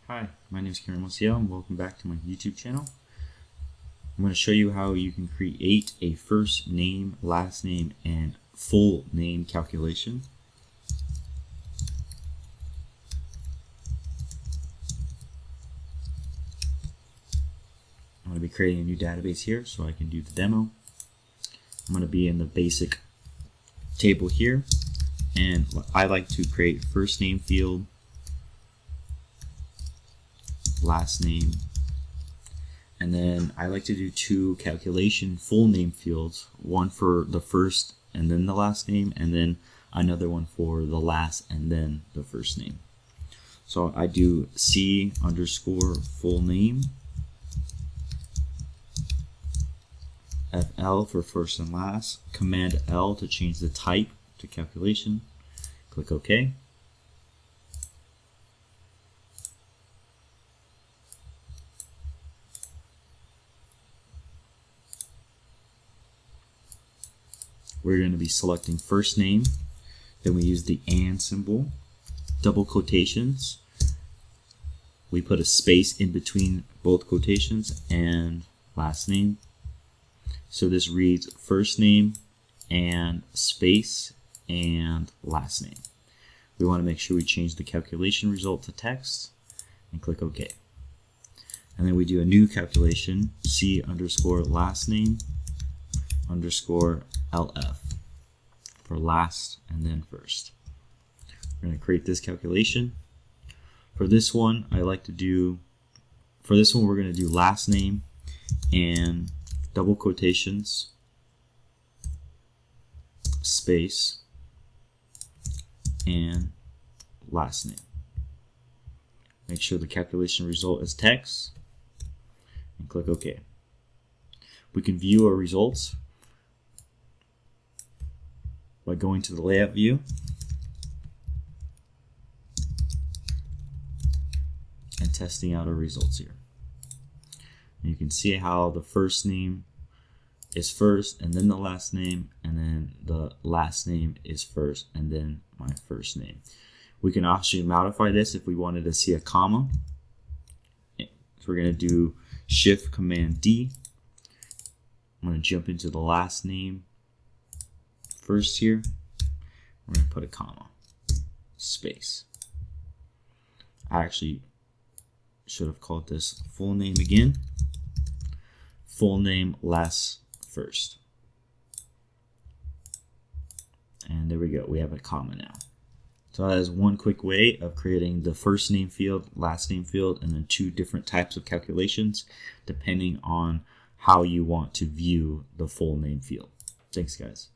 Hi, my name is Cameron Mosiel and welcome back to my YouTube channel. I'm going to show you how you can create a first name, last name, and full name calculation. I'm going to be creating a new database here so I can do the demo. I'm going to be in the basic table here, and I like to create first name field, last name, and then I like to do two calculation full name fields, one for the first and then the last name, and then another one for the last and then the first name. So I do C underscore full name, FL for first and last, Command L to change the type to calculation, click OK. We're going to be selecting first name, then we use the and symbol, double quotations, we put a space in between both quotations, and last name. So this reads first name and space and last name. We want to make sure we change the calculation result to text and click OK. And then we do a new calculation, C underscore last name underscore LF for last and then first. We're going to create this calculation. For this one, we're going to do last name and double quotations, space, and last name. Make sure the calculation result is text and click OK. We can view our results by going to the layout view and testing out our results here. And you can see how the first name is first and then the last name, and then the last name is first and then my first name. We can actually modify this if we wanted to see a comma. So we're going to do Shift Command D. I'm going to jump into the last name first here. We're going to put a comma, space. I actually should have called this full name again. Full name last first. And there we go, we have a comma now. So that is one quick way of creating the first name field, last name field, and then two different types of calculations depending on how you want to view the full name field. Thanks guys.